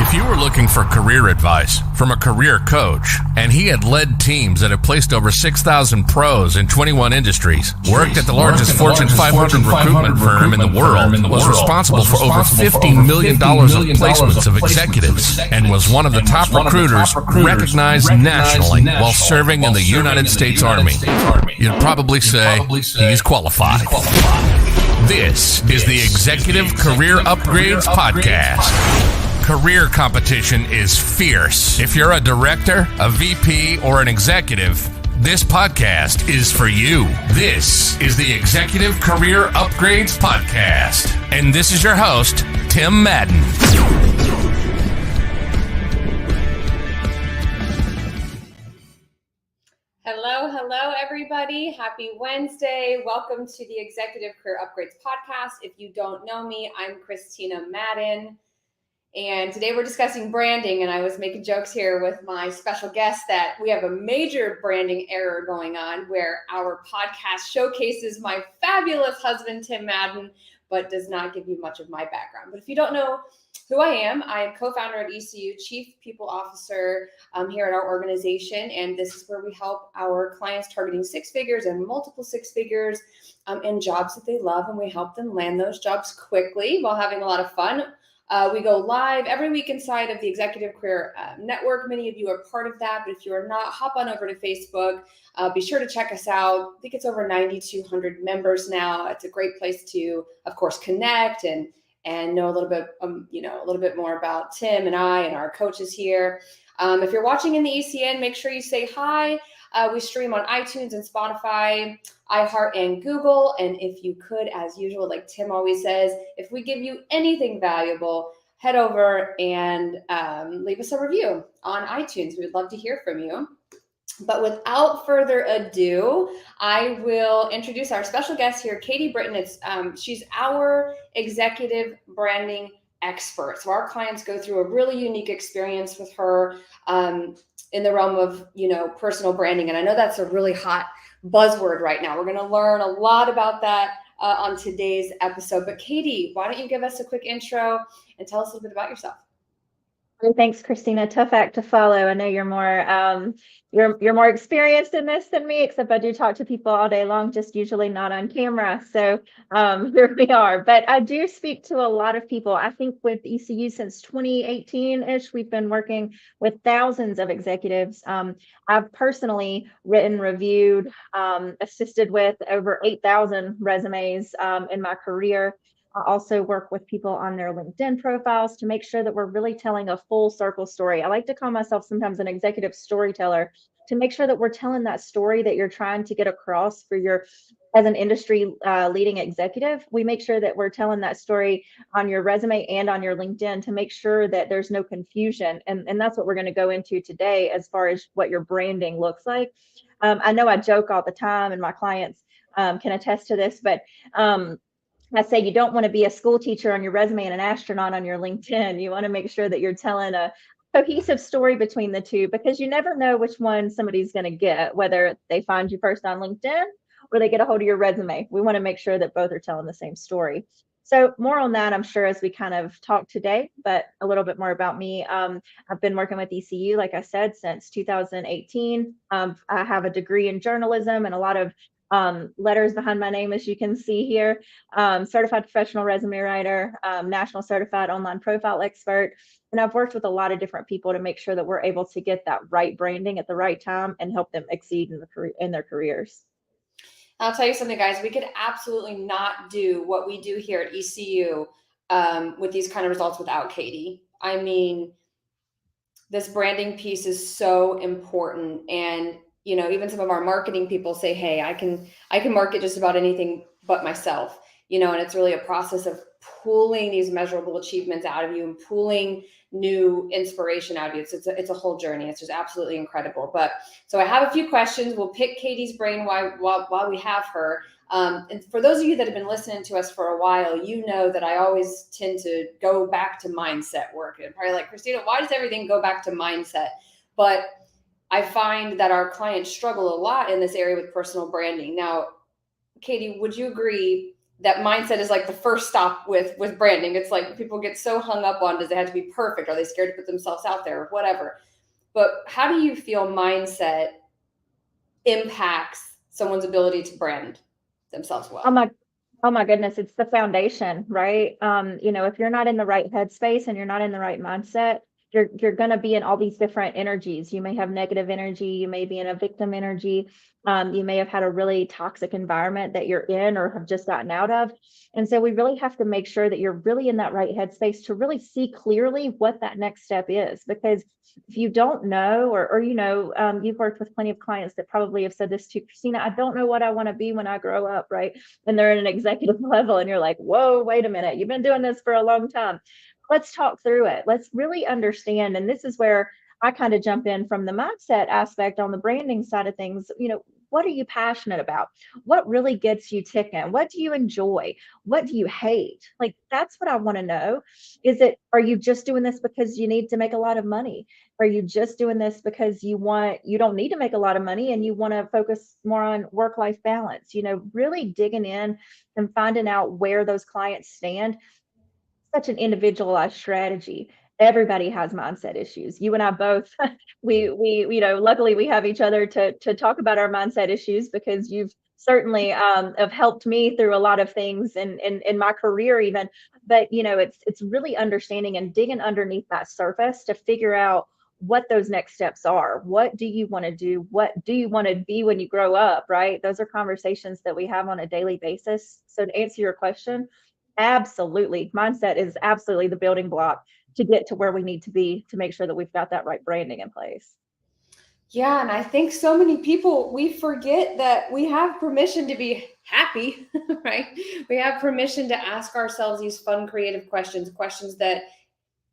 If you were looking for career advice from a career coach, and he had led teams that have placed over 6,000 pros in 21 industries, worked at the largest Fortune 500 recruitment firm in the world, was responsible for over $50 million of placements of executives, and was one of the top recruiters recognized nationally while serving in the United States Army, you'd probably say he's qualified. This is the Executive Career Upgrades Podcast. Career competition is fierce. If you're a director, a VP, or an executive, this podcast is for you. This is the Executive Career Upgrades Podcast. And this is your host, Tim Madden. Hello, everybody. Happy Wednesday. Welcome to the Executive Career Upgrades Podcast. If you don't know me, I'm Christina Madden. And today we're discussing branding, and I was making jokes here with my special guest that we have a major branding error going on where our podcast showcases my fabulous husband, Tim Madden, but does not give you much of my background. But if you don't know who I am co-founder of ECU, Chief People Officer here at our organization, and this is where we help our clients targeting six figures and multiple six figures in jobs that they love, and we help them land those jobs quickly while having a lot of fun. We go live every week inside of the Executive Career Network. Many of you are part of that, but if you are not, hop on over to Facebook. Be sure to check us out. I think it's over 9,200 members now. It's a great place to, of course, connect and know a little bit more about Tim and I and our coaches here. If you're watching in the ECN, make sure you say hi. We stream on iTunes and Spotify, iHeart, and Google. And if you could, as usual, like Tim always says, if we give you anything valuable, head over and leave us a review on iTunes. We'd love to hear from you. But without further ado, I will introduce our special guest here, Katie Britton. She's our executive branding expert. So our clients go through a really unique experience with her in the realm of, personal branding. And I know that's a really hot buzzword right now. We're going to learn a lot about that on today's episode. But Katie, why don't you give us a quick intro and tell us a little bit about yourself? Thanks, Christina. Tough act to follow. I know you're more experienced in this than me, except I do talk to people all day long, just usually not on camera. So here we are. But I do speak to a lot of people. I think with ECU since 2018-ish, we've been working with thousands of executives. I've personally written, reviewed, assisted with over 8,000 resumes in my career. I also work with people on their LinkedIn profiles to make sure that we're really telling a full circle story. I like to call myself sometimes an executive storyteller to make sure that we're telling that story that you're trying to get across as an industry leading executive. We make sure that we're telling that story on your resume and on your LinkedIn to make sure that there's no confusion. And that's what we're going to go into today as far as what your branding looks like. I know I joke all the time, and my clients can attest to this, but I say you don't want to be a school teacher on your resume and an astronaut on your LinkedIn. You want to make sure that you're telling a cohesive story between the two, because you never know which one somebody's going to get, whether they find you first on LinkedIn or they get a hold of your resume. We want to make sure that both are telling the same story. So more on that, I'm sure, as we kind of talk today, but a little bit more about me. I've been working with ECU, like I said, since 2018. I have a degree in journalism and a lot of letters behind my name, as you can see here. Certified professional resume writer, national certified online profile expert. And I've worked with a lot of different people to make sure that we're able to get that right branding at the right time and help them exceed in their careers. I'll tell you something, guys. We could absolutely not do what we do here at ECU with these kind of results without Katie. I mean, this branding piece is so important. And even some of our marketing people say, hey, I can market just about anything but myself, and it's really a process of pulling these measurable achievements out of you and pulling new inspiration out of you. It's a whole journey. It's just absolutely incredible. But so I have a few questions. We'll pick Katie's brain while we have her. And for those of you that have been listening to us for a while, you know that I always tend to go back to mindset work. And probably like, Christina, why does everything go back to mindset? But I find that our clients struggle a lot in this area with personal branding. Now, Katie, would you agree that mindset is like the first stop with branding. It's like people get so hung up on, does it have to be perfect? Are they scared to put themselves out there or whatever? But how do you feel mindset impacts someone's ability to brand themselves well? Oh my goodness, it's the foundation, right? If you're not in the right headspace and you're not in the right mindset, you're going to be in all these different energies. You may have negative energy, you may be in a victim energy, you may have had a really toxic environment that you're in or have just gotten out of. And so we really have to make sure that you're really in that right headspace to really see clearly what that next step is. Because if you don't know, or you've worked with plenty of clients that probably have said this to Christina, I don't know what I want to be when I grow up, right? And they're at an executive level and you're like, whoa, wait a minute, you've been doing this for a long time. Let's talk through it. Let's really understand. And this is where I kind of jump in from the mindset aspect on the branding side of things. What are you passionate about? What really gets you ticking? What do you enjoy? What do you hate? Like, that's what I want to know. Are you just doing this because you need to make a lot of money? Are you just doing this because you don't need to make a lot of money and you want to focus more on work-life balance? Really digging in and finding out where those clients stand. Such an individualized strategy. Everybody has mindset issues. You and I both, luckily we have each other to talk about our mindset issues, because you've certainly have helped me through a lot of things in my career even. But it's really understanding and digging underneath that surface to figure out what those next steps are. What do you want to do? What do you want to be when you grow up, right? Those are conversations that we have on a daily basis. So to answer your question, absolutely. Mindset is absolutely the building block to get to where we need to be to make sure that we've got that right branding in place. Yeah, and I think so many people, we forget that we have permission to be happy, right? We have permission to ask ourselves these fun, creative questions that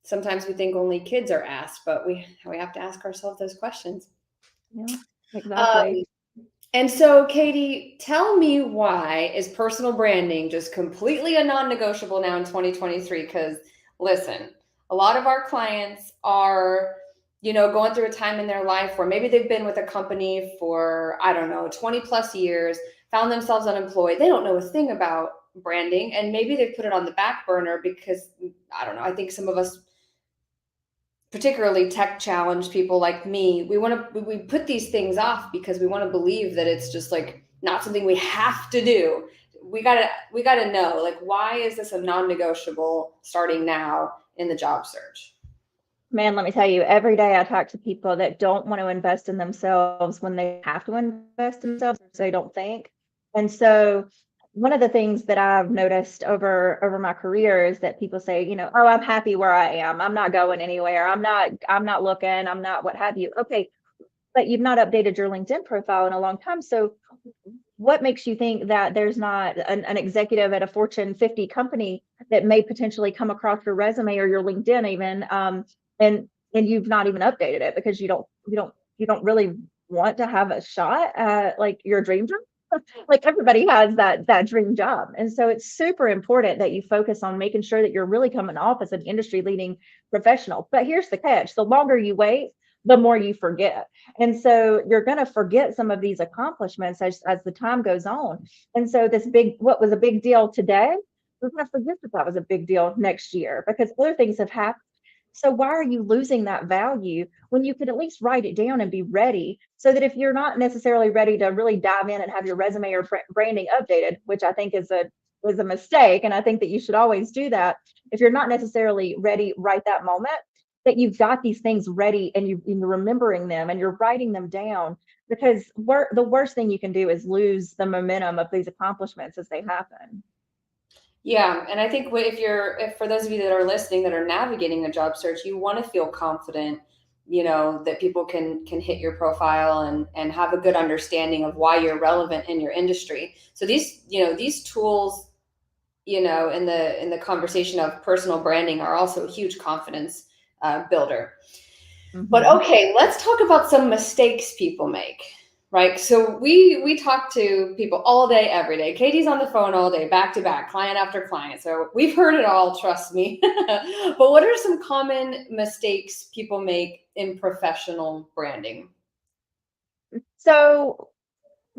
sometimes we think only kids are asked, but we have to ask ourselves those questions. Yeah, exactly. And so, Katie, tell me, why is personal branding just completely a non-negotiable now in 2023? Because listen, a lot of our clients are, going through a time in their life where maybe they've been with a company for, I don't know, 20 plus years, found themselves unemployed. They don't know a thing about branding, and maybe they put it on the back burner because, I don't know, I think some of us, particularly tech challenged people like me, we put these things off because we want to believe that it's just like not something we have to do. We gotta know, like, why is this a non-negotiable starting now in the job search? Man, let me tell you, every day I talk to people that don't want to invest in themselves when they have to invest in themselves, so they don't think. And so one of the things that I've noticed over my career is that people say, oh, I'm happy where I am. I'm not going anywhere. I'm not looking. I'm not what have you. Okay, but you've not updated your LinkedIn profile in a long time. So what makes you think that there's not an executive at a Fortune 50 company that may potentially come across your resume or your LinkedIn even, and you've not even updated it because you don't really want to have a shot at like your dream job? Like, everybody has that dream job. And so it's super important that you focus on making sure that you're really coming off as an industry leading professional. But here's the catch: the longer you wait, the more you forget. And so you're going to forget some of these accomplishments as the time goes on. And so what was a big deal today, we're going to forget that was a big deal next year because other things have happened. So why are you losing that value when you could at least write it down and be ready, so that if you're not necessarily ready to really dive in and have your resume or branding updated, which I think is a mistake, and I think that you should always do that. If you're not necessarily ready right that moment, that you've got these things ready and you're remembering them and you're writing them down, because the worst thing you can do is lose the momentum of these accomplishments as they happen. Yeah, and I think if for those of you that are listening that are navigating a job search, you want to feel confident, that people can hit your profile and have a good understanding of why you're relevant in your industry. So these tools, in the conversation of personal branding, are also a huge confidence builder. Mm-hmm. But okay, let's talk about some mistakes people make. Right. So we talk to people all day, every day. Katie's on the phone all day, back to back, client after client. So we've heard it all, trust me. But what are some common mistakes people make in professional branding? So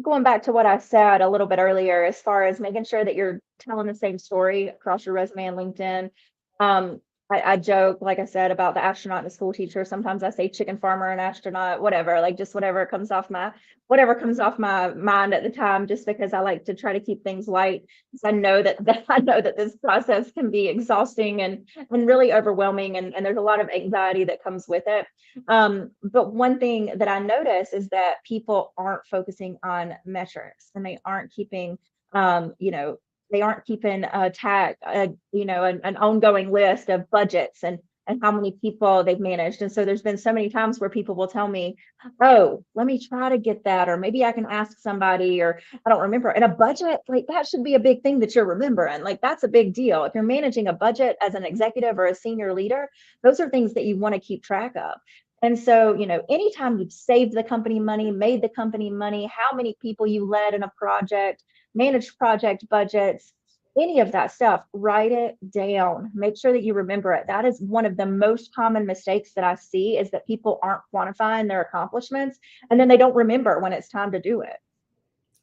going back to what I said a little bit earlier, as far as making sure that you're telling the same story across your resume and LinkedIn. Um, I joke, like I said, about the astronaut and the school teacher. Sometimes I say chicken farmer and astronaut, whatever, like just whatever comes off my mind at the time, just because I like to try to keep things light. Because I know that this process can be exhausting and really overwhelming, and there's a lot of anxiety that comes with it. But one thing that I notice is that people aren't focusing on metrics, and they aren't keeping, you know, they aren't keeping a tag, an ongoing list of budgets and how many people they've managed. And so there's been so many times where people will tell me, "Oh, let me try to get that," or maybe I can ask somebody, or I don't remember. And a budget, like that should be a big thing that you're remembering. Like that's a big deal. If you're managing a budget as an executive or a senior leader, those are things that you want to keep track of. And so, anytime you've saved the company money, made the company money, how many people you led in a project, managed project budgets, any of that stuff, write it down. Make sure that you remember it. That is one of the most common mistakes that I see, is that people aren't quantifying their accomplishments, and then they don't remember when it's time to do it.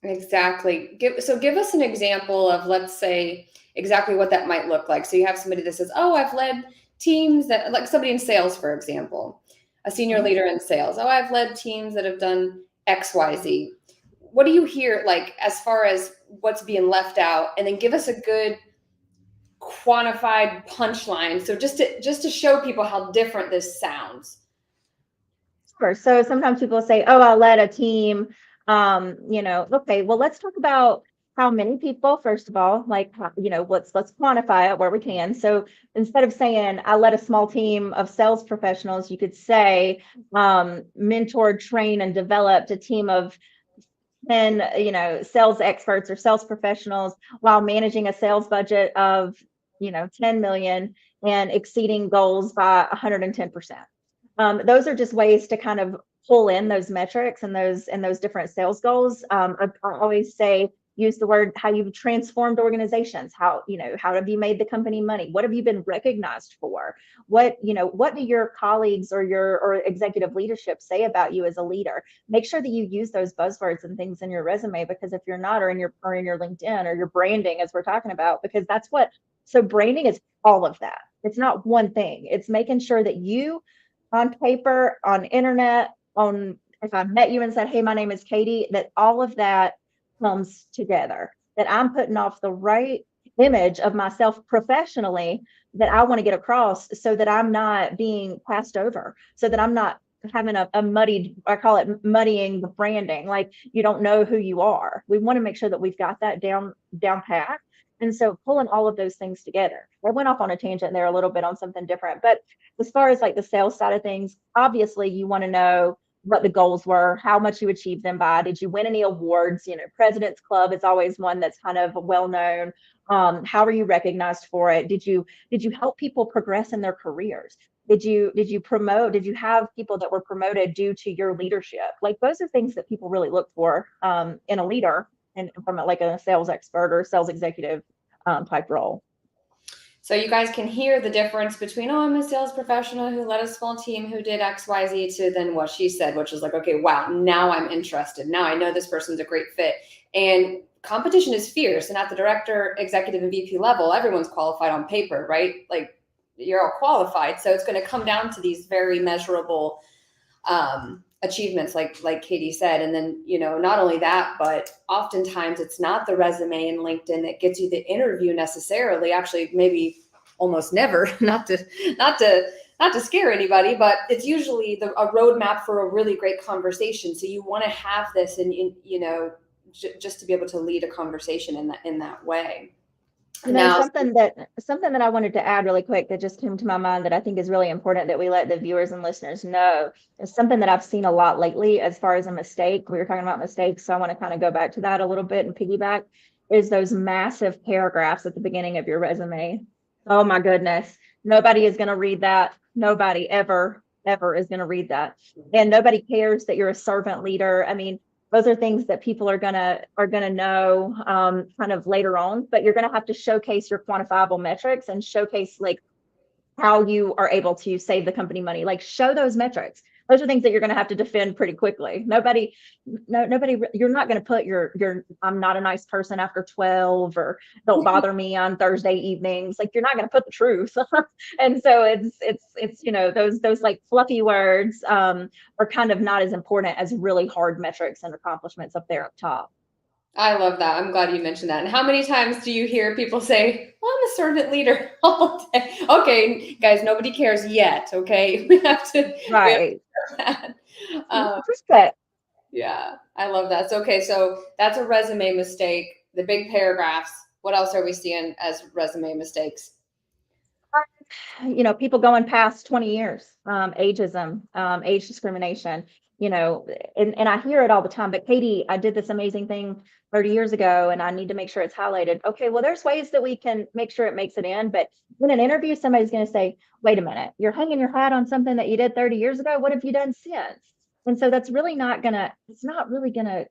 Exactly. Give us an example of, let's say, exactly what that might look like. So you have somebody that says, "Oh, I've led teams that," like somebody in sales, for example, a senior leader in sales. "Oh, I've led teams that have done XYZ." What do you hear, like, as far as what's being left out? And then give us a good quantified punchline. So just to show people how different this sounds. Sure. So sometimes people say, "Oh, I led a team." Okay, well, let's talk about how many people, first of all, like, let's quantify it where we can. So instead of saying I led a small team of sales professionals, you could say, mentored, trained, and developed a team of 10, sales experts or sales professionals while managing a sales budget of, 10 million and exceeding goals by 110%. Those are just ways to kind of pull in those metrics and those different sales goals. I always say, use the word how you've transformed organizations. How have you made the company money? What have you been recognized for? What do your colleagues or executive leadership say about you as a leader? Make sure that you use those buzzwords and things in your resume, because if you're not, or in your LinkedIn or your branding, as we're talking about, because so branding is all of that. It's not one thing. It's making sure that you, on paper, on internet, if I met you and said, "Hey, my name is Katie," that all of that comes together, that I'm putting off the right image of myself professionally that I want to get across, so that I'm not being passed over, so that I'm not having a muddied, I call it muddying the branding, like you don't know who you are. We want to make sure that we've got that down pat. And so pulling all of those things together. I went off on a tangent there a little bit on something different, but as far as like the sales side of things, obviously you want to know what the goals were, how much you achieved them by. Did you win any awards? President's Club is always one that's kind of well known. How are you recognized for it? Did you help people progress in their careers? Did you promote? Did you have people that were promoted due to your leadership? Like, those are things that people really look for in a leader, and from like a sales expert or sales executive type role. So you guys can hear the difference between, "Oh, I'm a sales professional who led a small team who did XYZ," to then what she said, which was like, "Okay, wow, now I'm interested. Now I know this person's a great fit." And competition is fierce. And at the director, executive, and VP level, everyone's qualified on paper, right? Like, you're all qualified. So it's going to come down to these very measurable achievements, like Katie said. And then, not only that, but oftentimes it's not the resume and LinkedIn that gets you the interview necessarily. Actually, maybe almost never, not to scare anybody, but it's usually a roadmap for a really great conversation. So you want to have this, and just to be able to lead a conversation in that way. Now, something that I wanted to add really quick that just came to my mind that I think is really important that we let the viewers and listeners know is something that I've seen a lot lately as far as a mistake. We were talking about mistakes, so I want to kind of go back to that a little bit and piggyback, is those massive paragraphs at the beginning of your resume. Oh my goodness. Nobody is going to read that. Nobody ever is going to read that. And nobody cares that you're a servant leader. I mean, those are things that people are gonna know kind of later on, but you're gonna have to showcase your quantifiable metrics and showcase like how you are able to save the company money. Like, show those metrics. those are things that you're going to have to defend pretty quickly. Nobody, you're not going to put I'm not a nice person after 12, or don't bother me on Thursday evenings. Like, you're not going to put the truth. And so it's, those like fluffy words are kind of not as important as really hard metrics and accomplishments up there up top. I love that. I'm glad you mentioned that. And how many times do you hear people say, well, I'm a servant leader all day? Okay, guys, nobody cares yet. Okay. We have to. Right. That. Yeah, I love that. So, okay. So that's a resume mistake. The big paragraphs. What else are we seeing as resume mistakes? People going past 20 years, ageism, age discrimination, and I hear it all the time. But Katie, I did this amazing thing 30 years ago, and I need to make sure it's highlighted. Okay, well, there's ways that we can make sure it makes it in. But in an interview, somebody's going to say, wait a minute, you're hanging your hat on something that you did 30 years ago. What have you done since? And so that's really it's not really going to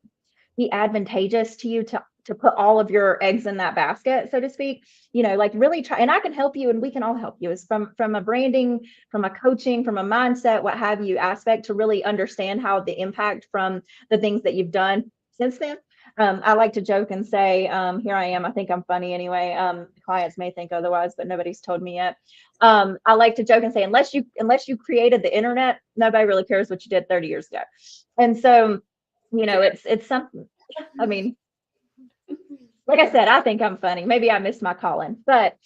be advantageous to you to put all of your eggs in that basket, so to speak. Like, really try, and I can help you, and we can all help you, is from a branding, from a coaching, from a mindset, what have you, aspect, to really understand how the impact from the things that you've done since then. I like to joke and say, here I am. I think I'm funny anyway. Clients may think otherwise, but nobody's told me yet. I like to joke and say, unless you created the internet, nobody really cares what you did 30 years ago. And so, it's something. I mean, like I said, I think I'm funny. Maybe I missed my calling, but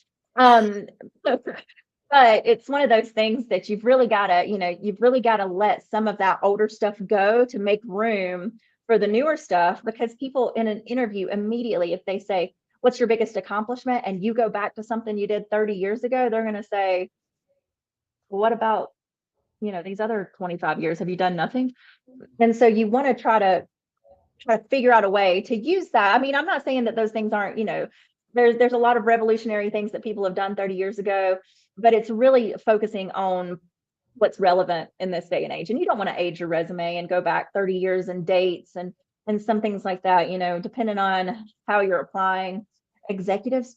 it's one of those things that you've really got to let some of that older stuff go to make room for the newer stuff. Because people in an interview, immediately, if they say, what's your biggest accomplishment, and you go back to something you did 30 years ago, they're going to say, well, what about, these other 25 years? Have you done nothing? And so you want to try to figure out a way to use that. I mean, I'm not saying that those things aren't, there's a lot of revolutionary things that people have done 30 years ago, but it's really focusing on what's relevant in this day and age. And you don't want to age your resume and go back 30 years and dates and some things like that, depending on how you're applying. Executives,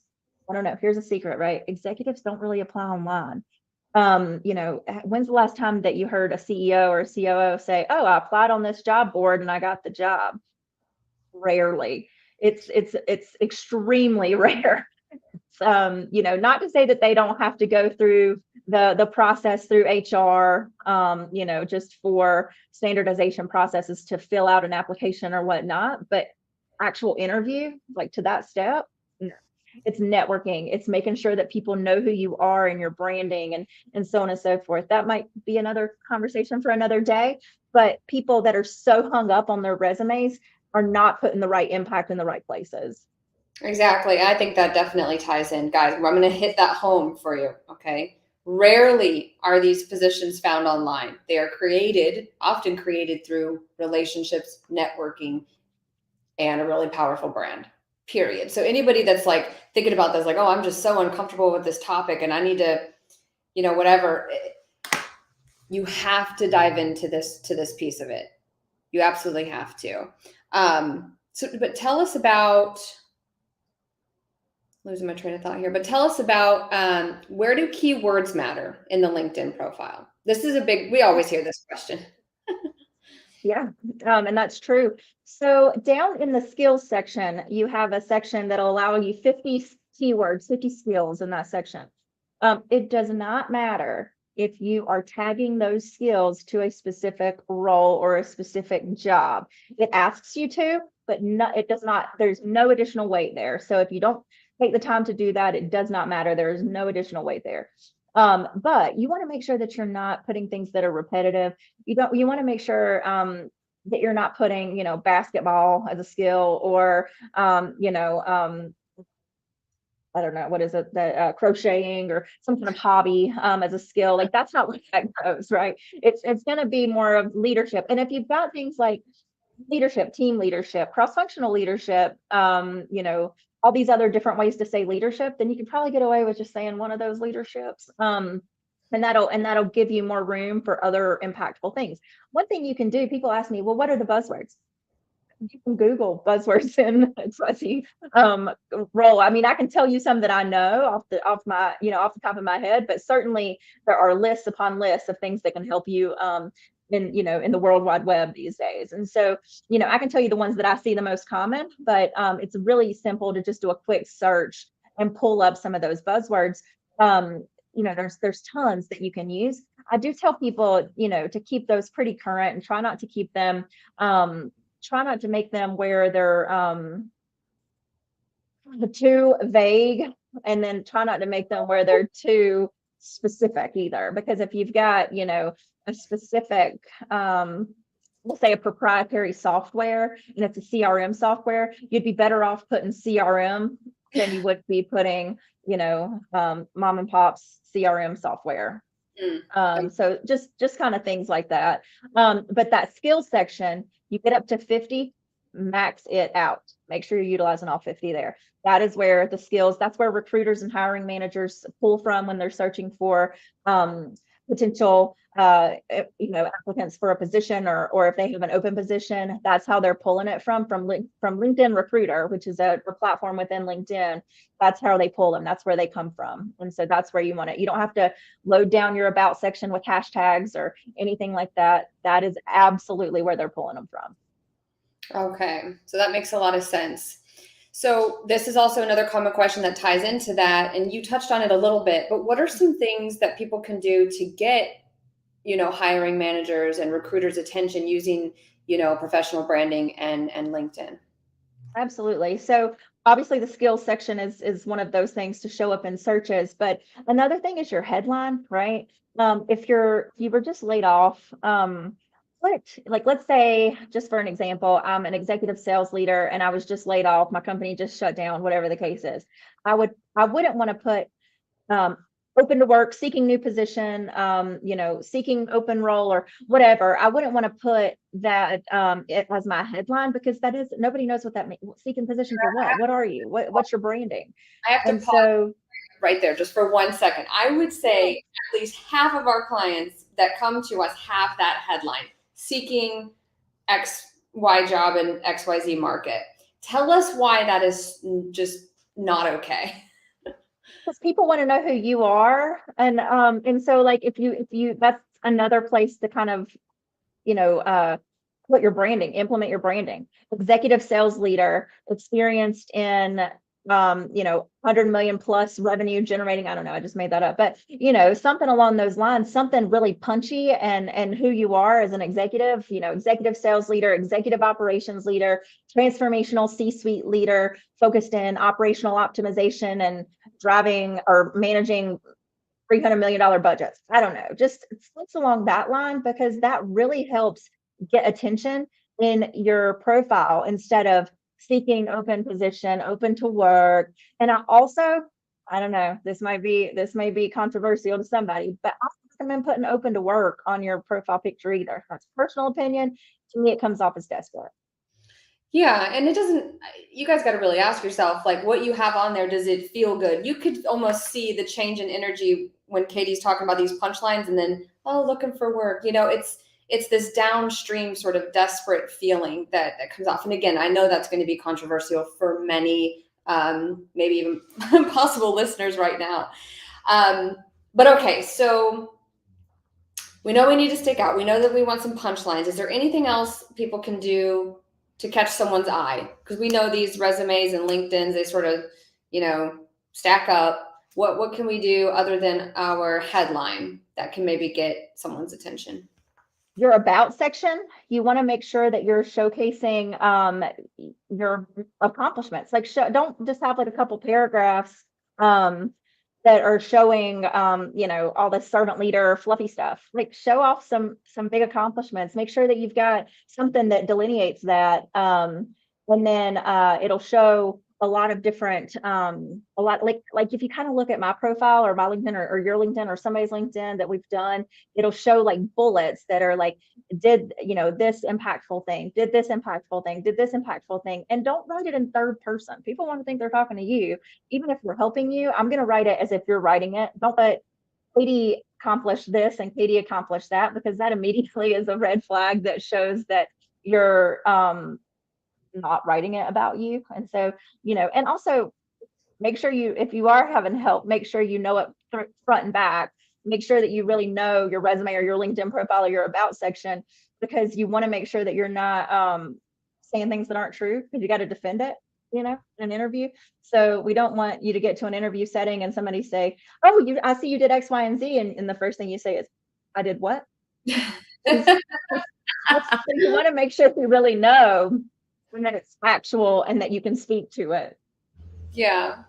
I don't know, here's a secret, right? Executives don't really apply online. When's the last time that you heard a CEO or a COO say, oh, I applied on this job board and I got the job? Rarely. It's extremely rare. Not to say that they don't have to go through the process through HR, just for standardization processes to fill out an application or whatnot, but actual interview, like, to that step, no. It's networking. It's making sure that people know who you are and your branding and so on and so forth. That might be another conversation for another day, but people that are so hung up on their resumes are not putting the right impact in the right places. Exactly. I think that definitely ties in. Guys, I'm going to hit that home for you. Okay. Rarely are these positions found online. They are often created through relationships, networking, and a really powerful brand, period. So anybody that's like thinking about this, like, oh, I'm just so uncomfortable with this topic and I need to, whatever, you have to dive into this piece of it. You absolutely have to. But tell us about, losing my train of thought here, but tell us about where do keywords matter in the LinkedIn profile? This is we always hear this question. Yeah, and that's true. So down in the skills section, you have a section that'll allow you 50 keywords, 50 skills in that section. It does not matter if you are tagging those skills to a specific role or a specific job. It asks you to, but it does not, there's no additional weight there. So if you don't take the time to do that, it does not matter. There is no additional weight there. But you want to make sure that you're not putting things that are repetitive. You want to make sure that you're not putting, basketball as a skill, or I don't know, what is it, that crocheting or some kind of hobby as a skill. Like, that's not where that goes, right? It's going to be more of leadership. And if you've got things like leadership, team leadership, cross-functional leadership, all these other different ways to say leadership, then you can probably get away with just saying one of those leaderships. And that'll give you more room for other impactful things. One thing you can do, people ask me, well, what are the buzzwords? You can Google buzzwords in Fuzzy role. I mean, I can tell you some that I know off the top of my head, but certainly there are lists upon lists of things that can help you in the World Wide Web these days. And so, I can tell you the ones that I see the most common, but it's really simple to just do a quick search and pull up some of those buzzwords. There's tons that you can use. I do tell people, to keep those pretty current and try not to keep them, try not to make them where they're too vague, and then try not to make them where they're too specific either. Because if you've got, a specific, we'll say a proprietary software, and it's a CRM software, you'd be better off putting CRM than you would be putting, mom and pop's CRM software. So just kind of things like that. But that skills section, you get up to 50, max it out. Make sure you're utilizing all 50 there. That is where the skills, that's where recruiters and hiring managers pull from when they're searching for potential applicants for a position, or if they have an open position. That's how they're pulling it from LinkedIn Recruiter, which is a platform within LinkedIn. That's how they pull them. That's where they come from. And so that's where you want it. You don't have to load down your about section with hashtags or anything like that. That is absolutely where they're pulling them from. Okay, so that makes a lot of sense. So this is also another common question that ties into that, and you touched on it a little bit, but what are some things that people can do to get, hiring managers and recruiters' attention using, professional branding and LinkedIn? Absolutely. So obviously the skills section is one of those things to show up in searches, but another thing is your headline, right? If you were just laid off, let's say, just for an example, I'm an executive sales leader and I was just laid off, my company just shut down, whatever the case is. I wouldn't want to put open to work, seeking new position, seeking open role or whatever. I wouldn't want to put that it as my headline, because nobody knows what that means. Seeking position for what? What are you? What's your branding? I have to pause right there just for 1 second. I would say at least half of our clients that come to us have that headline: seeking XY job in XYZ market. Tell us why that is just not okay. Because people want to know who you are, and so like if you that's another place to kind of put your branding, implement your branding. Executive sales leader, experienced in 100 million plus revenue generating. I don't know, I just made that up, but something along those lines, something really punchy, and who you are as an executive, executive sales leader, executive operations leader, transformational C-suite leader, focused in operational optimization and driving or managing $300 million budgets. I don't know, just it's along that line, because that really helps get attention in your profile instead of seeking open position, open to work. And I don't know, this might be controversial to somebody, but I don't recommend putting open to work on your profile picture either. That's personal opinion. To me, it comes off as desperate. Yeah, and you guys got to really ask yourself, like, what you have on there, does it feel good? You could almost see the change in energy when Katie's talking about these punchlines and then, looking for work. It's this downstream sort of desperate feeling that comes off. And again, I know that's going to be controversial for many, maybe even possible listeners right now. But okay, so we know we need to stick out. We know that we want some punchlines. Is there anything else people can do to catch someone's eye? Because we know these resumes and LinkedIn's, they sort of, stack up. What can we do other than our headline that can maybe get someone's attention? Your about section, you want to make sure that you're showcasing your accomplishments. Like, don't just have like a couple paragraphs that are showing all the servant leader fluffy stuff. Like, show off some big accomplishments. Make sure that you've got something that delineates that, and then it'll show a lot of different like if you kind of look at my profile or my LinkedIn or your LinkedIn or somebody's LinkedIn that we've done, it'll show like bullets that are like, did this impactful thing, did this impactful thing, did this impactful thing. And don't write it in third person. People want to think they're talking to you. Even if we're helping you, I'm going to write it as if you're writing it. Don't put Katie accomplished this and Katie accomplished that, because that immediately is a red flag that shows that you're not writing it about you. And so, and also make sure if you are having help, make sure you know it front and back. make sure that you really know your resume or your LinkedIn profile or your about section, because you want to make sure that you're not saying things that aren't true, because you got to defend it, in an interview. So we don't want you to get to an interview setting and somebody say, oh, I see you did X, Y, and Z. And the first thing you say is, I did what? So you want to make sure you really know, and that it's factual and that you can speak to it. Yeah.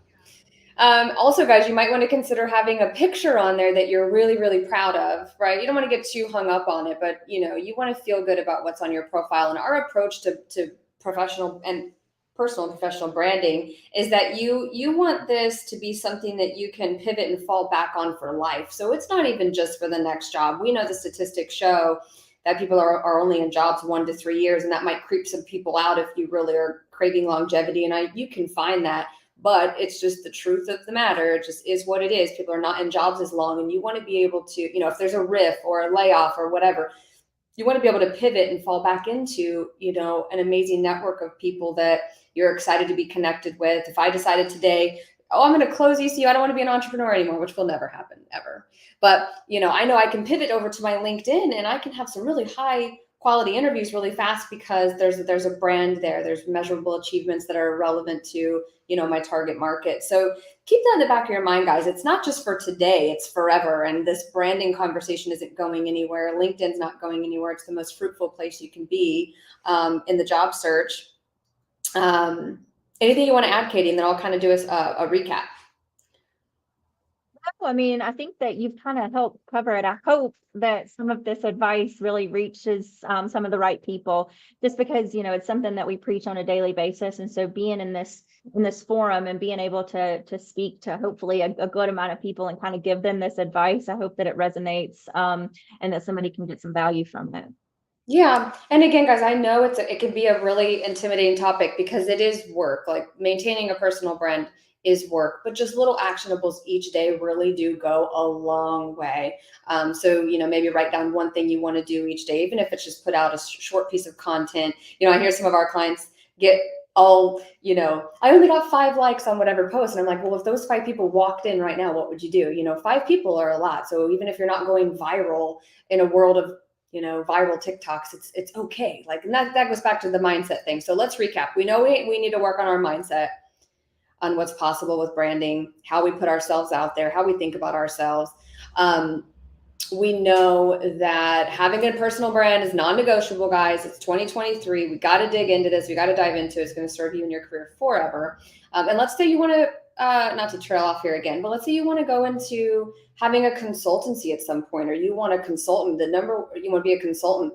Also, guys, you might want to consider having a picture on there that you're really, really proud of, right? You don't want to get too hung up on it, but you want to feel good about what's on your profile. And our approach to professional and personal and professional branding is that you want this to be something that you can pivot and fall back on for life. So it's not even just for the next job. We know the statistics show that people are only in jobs 1 to 3 years, and that might creep some people out if you really are craving longevity. And you can find that. But it's just the truth of the matter. It just is what it is. People are not in jobs as long, and you want to be able to, if there's a riff or a layoff or whatever, you want to be able to pivot and fall back into, an amazing network of people that you're excited to be connected with. If I decided today, I'm going to close ECU, I don't want to be an entrepreneur anymore, which will never happen ever. But, I know I can pivot over to my LinkedIn and I can have some really high quality interviews really fast because there's a brand there. There's measurable achievements that are relevant to, my target market. So keep that in the back of your mind, guys. It's not just for today, it's forever. And this branding conversation isn't going anywhere. LinkedIn's not going anywhere. It's the most fruitful place you can be in the job search. Anything you want to add, Katie? And then I'll kind of do a recap. No, I mean, I think that you've kind of helped cover it. I hope that some of this advice really reaches some of the right people, just because, it's something that we preach on a daily basis. And so being in this forum and being able to speak to hopefully a good amount of people and kind of give them this advice, I hope that it resonates and that somebody can get some value from it. Yeah. And again, guys, I know it can be a really intimidating topic because it is work. Like maintaining a personal brand is work, but just little actionables each day really do go a long way. So, maybe write down one thing you want to do each day, even if it's just put out a short piece of content. I hear some of our clients get all, I only got 5 likes on whatever post. And I'm like, well, if those 5 people walked in right now, what would you do? 5 people are a lot. So even if you're not going viral in a world of, viral TikToks, it's okay. Like, and that goes back to the mindset thing. So let's recap. We know we need to work on our mindset, on what's possible with branding, how we put ourselves out there, how we think about ourselves. We know that having a personal brand is non-negotiable, guys. It's 2023. We got to dig into this. We got to dive into it. It's going to serve you in your career forever. And let's say you want to, not to trail off here again, but let's say you want to go into having a consultancy at some point, or you want a consultant. You want to be a consultant.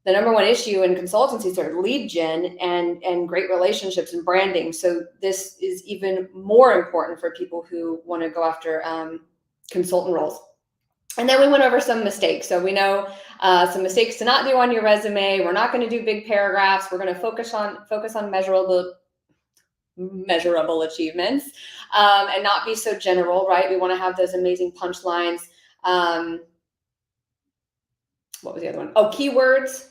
The number one issue in consultancies are lead gen and great relationships and branding. So this is even more important for people who want to go after consultant roles. And then we went over some mistakes. So we know some mistakes to not do on your resume. We're not going to do big paragraphs. We're going to focus on measurable achievements and not be so general, right? We want to have those amazing punchlines. What was the other one? Oh, keywords.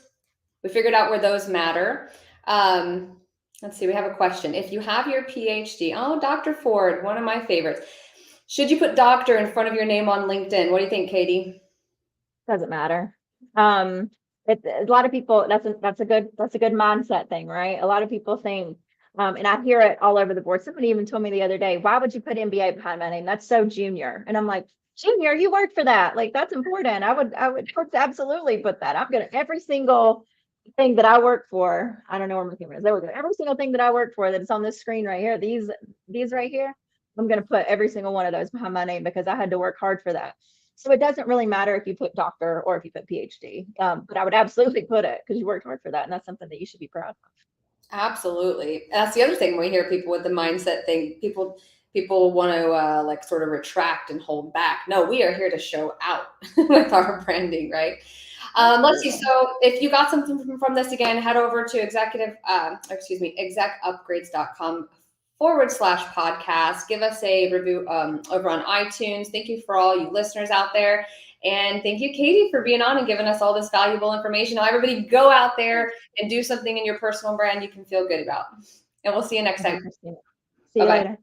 We figured out where those matter. Let's see, we have a question. If you have your PhD, Dr. Ford, one of my favorites. Should you put doctor in front of your name on LinkedIn? What do you think, Katie? Doesn't matter. A lot of people, that's a good mindset thing, right? A lot of people think, and I hear it all over the board. Somebody even told me the other day, why would you put MBA behind my name? That's so junior. And I'm like, junior, you work for that. Like, that's important. I would absolutely put that. I'm going to every single thing that I work for. I don't know where my camera is. There we go. Every single thing that I work for that's on this screen right here, these right here, I'm going to put every single one of those behind my name because I had to work hard for that. So it doesn't really matter if you put doctor or if you put PhD, but I would absolutely put it because you worked hard for that. And that's something that you should be proud of. Absolutely. That's the other thing we hear people with the mindset thing. People want to sort of retract and hold back. No, we are here to show out with our branding, right? Let's see. So if you got something from this, again, head over to execupgrades.com/podcast. Give us a review over on iTunes. Thank you for all you listeners out there. And thank you, Katie, for being on and giving us all this valuable information. Now, everybody go out there and do something in your personal brand you can feel good about. And we'll see you next time. See you later.